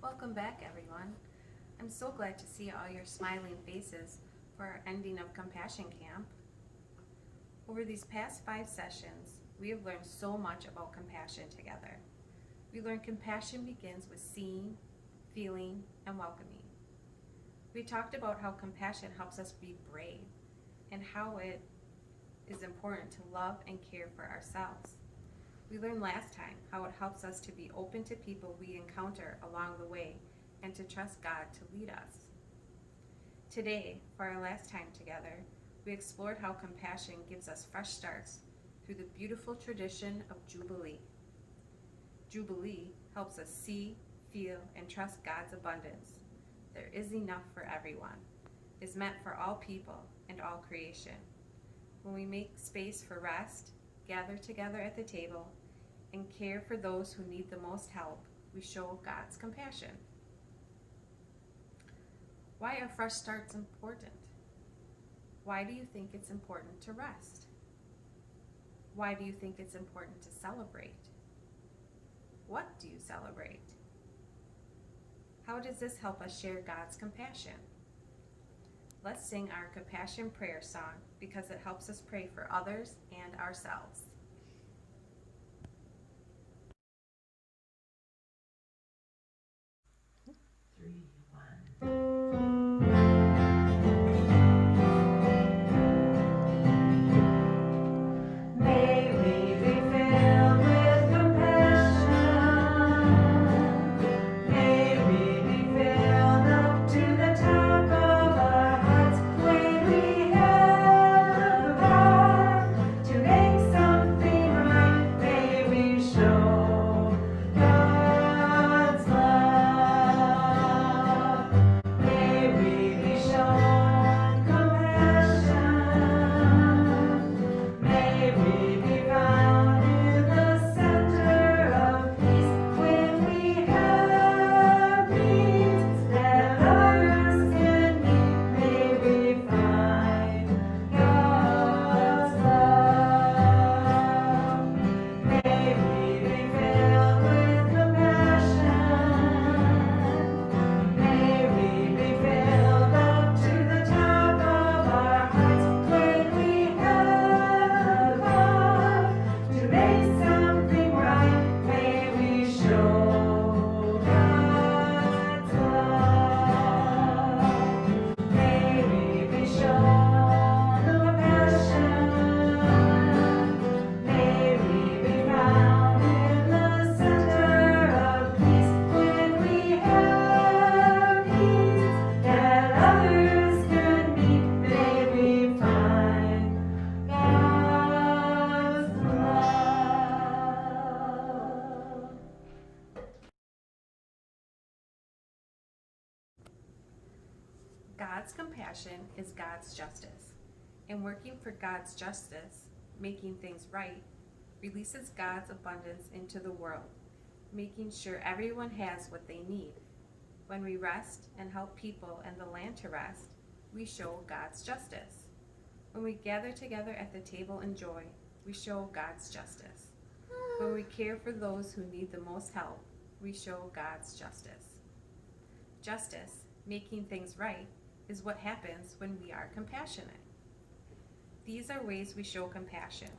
Welcome back, everyone. I'm so glad to see all your smiling faces for our ending of Compassion Camp. Over these past 5 sessions, we have learned so much about compassion together. We learned compassion begins with seeing, feeling, and welcoming. We talked about how compassion helps us be brave and how it is important to love and care for ourselves. We learned last time how it helps us to be open to people we encounter along the way and to trust God to lead us. Today, for our last time together, we explored how compassion gives us fresh starts through the beautiful tradition of Jubilee. Jubilee helps us see, feel, and trust God's abundance. There is enough for everyone, is meant for all people and all creation. When we make space for rest, gather together at the table, and care for those who need the most help, we show God's compassion. Why are fresh starts important? Why do you think it's important to rest? Why do you think it's important to celebrate? What do you celebrate? How does this help us share God's compassion? Let's sing our compassion prayer song because it helps us pray for others and ourselves. 3, 1. May we be filled with compassion. May we be filled up to the top of our hearts when we have the power to make something right. May we show God's love. May we be shown compassion. May we be found in the center of peace when we have needs that others can meet. May we find God's love. May we be filled with compassion. May we be filled up to the top of our hearts when we have love to make something right. May we show God's love. May we be shown compassion. May we be found in the center of peace when we have needs that others can meet. May we find God's love. God's compassion is God's justice, and working for God's justice, making things right, releases God's abundance into the world, making sure everyone has what they need. When we rest and help people and the land to rest, we show God's justice. When we gather together at the table in joy, we show God's justice. When we care for those who need the most help, we show God's justice. Justice, making things right, is what happens when we are compassionate. These are ways we show compassion: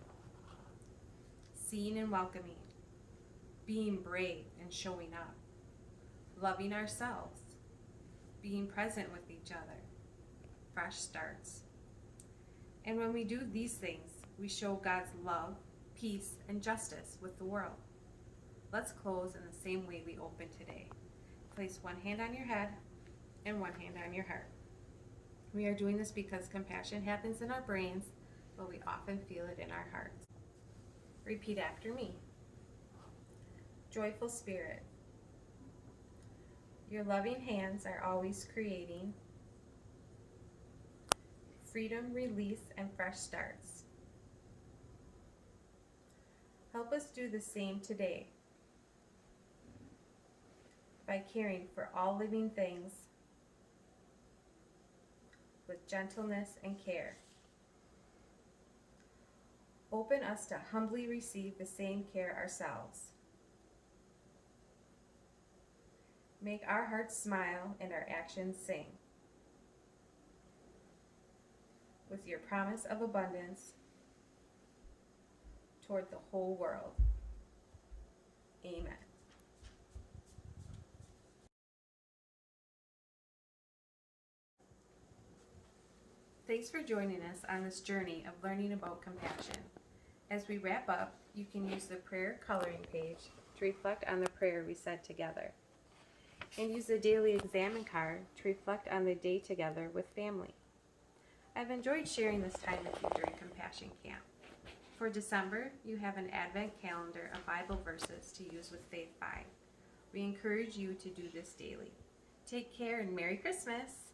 seeing and welcoming, being brave and showing up, loving ourselves, being present with each other, fresh starts. And when we do these things, we show God's love, peace, and justice with the world. Let's close in the same way we opened today. Place one hand on your head and one hand on your heart. We are doing this because compassion happens in our brains, but we often feel it in our hearts. Repeat after me. Joyful Spirit, your loving hands are always creating freedom, release, and fresh starts. Help us do the same today by caring for all living things with gentleness and care. Open us to humbly receive the same care ourselves. Make our hearts smile and our actions sing. With your promise of abundance toward the whole world. Amen. Thanks for joining us on this journey of learning about compassion. As we wrap up, you can use the prayer coloring page to reflect on the prayer we said together, and use the daily examine card to reflect on the day together with family. I've enjoyed sharing this time with you during Compassion Camp. For December, you have an Advent calendar of Bible verses to use with Faith 5. We encourage you to do this daily. Take care and Merry Christmas!